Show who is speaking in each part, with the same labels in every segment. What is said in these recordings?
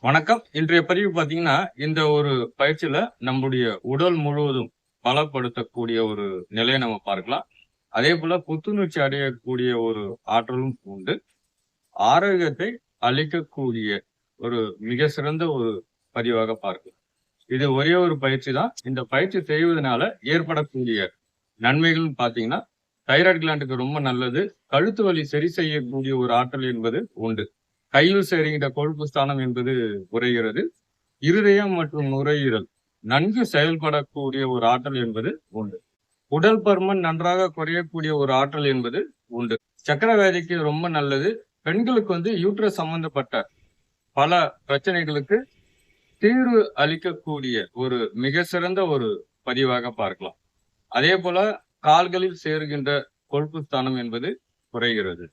Speaker 1: வணக்கம். இன்றைய பதிவு பார்த்தீங்கன்னா, இந்த ஒரு பயிற்சியில நம்முடைய உடல் முழுவதும் பலப்படுத்தக்கூடிய ஒரு நிலையை நம்ம பார்க்கலாம். அதேபோல புத்துணர்ச்சி அடையக்கூடிய ஒரு ஆற்றலும் உண்டு. ஆரோக்கியத்தை அளிக்கக்கூடிய ஒரு மிக சிறந்த ஒரு பதிவாக பார்க்கலாம். இது ஒரே ஒரு பயிற்சி தான். இந்த பயிற்சி செய்வதனால ஏற்படக்கூடிய நன்மைகள்னு பார்த்தீங்கன்னா, தைராய்டு கிளாண்டுக்கு ரொம்ப நல்லது. கழுத்து வலி சரி செய்யக்கூடிய ஒரு ஆற்றல் என்பது உண்டு. கையில் சேருகின்ற கொழுப்பு ஸ்தானம் என்பது குறைகிறது. இருதயம் மற்றும் நுரையீரல் நன்கு செயல்படக்கூடிய ஒரு ஆற்றல் என்பது உண்டு. உடல் பருமன் நன்றாக குறையக்கூடிய ஒரு ஆற்றல் என்பது உண்டு. சக்கரை வியாதிக்கு ரொம்ப நல்லது. பெண்களுக்கு யூட்ரஸ் சம்பந்தப்பட்ட பல பிரச்சனைகளுக்கு தீர்வு அளிக்கக்கூடிய ஒரு மிக சிறந்த ஒரு பதிவாக பார்க்கலாம். அதே போல கால்களில் சேருகின்ற கொழுப்பு ஸ்தானம் என்பது குறைகிறது.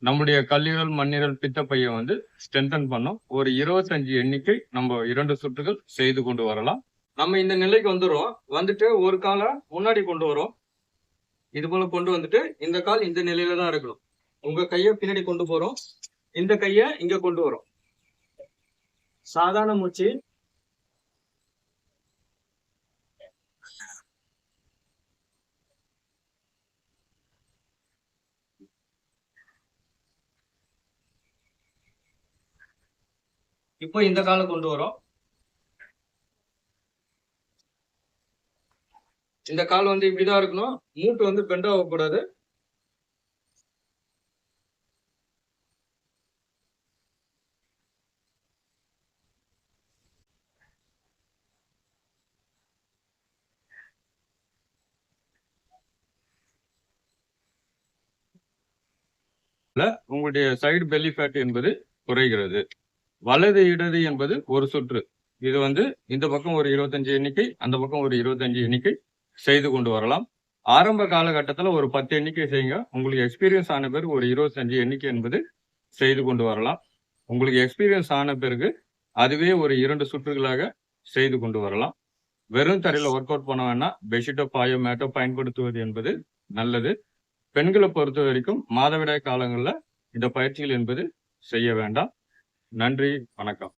Speaker 1: நம்முடைய கல்லீரல், மண்ணீரல், பித்தப்பையை ஸ்ட்ரென்தன் பண்ணும். ஒரு 25 எண்ணிக்கை நம்ம 2 சுற்றுகள் செய்து கொண்டு வரலாம். நம்ம இந்த நிலைக்கு வந்துரும். வந்துட்டு ஒரு காலை முன்னாடி கொண்டு வரோம். இது போல கொண்டு வந்துட்டு இந்த கால் இந்த நிலையில தான் இருக்கணும். உங்க கையை பின்னாடி கொண்டு போறோம். இந்த கையை இங்க கொண்டு வரோம். சாதாரண மூச்சு. இப்போ இந்த காலை கொண்டு வரோம். இந்த கால் இப்படிதான் இருக்கணும். மூட்டு பெண்ட் ஆகக்கூடாது. உங்களுடைய சைடு பெல்லி ஃபேட் என்பது குறைகிறது. வலது இடது என்பது ஒரு சுற்று. இது இந்த பக்கம் ஒரு 25 எண்ணிக்கை, அந்த பக்கம் ஒரு 25 எண்ணிக்கை செய்து கொண்டு வரலாம். ஆரம்ப காலகட்டத்தில் ஒரு 10 எண்ணிக்கை செய்யுங்க. உங்களுக்கு எக்ஸ்பீரியன்ஸ் ஆன பிறகு ஒரு 25 எண்ணிக்கை என்பது செய்து கொண்டு வரலாம். உங்களுக்கு எக்ஸ்பீரியன்ஸ் ஆன பிறகு அதுவே ஒரு 2 சுற்றுகளாக செய்து கொண்டு வரலாம். வெறும் தரையில ஒர்க் அவுட் பண்ண வேணாம். பெட்ஷீட்டோ பாயோ மேட்டோ பயன்படுத்துவது என்பது நல்லது. பெண்களை பொறுத்த வரைக்கும் மாதவிடாய் காலங்களில் இந்த பயிற்சிகள் என்பது செய்ய வேண்டாம். நன்றி, வணக்கம்.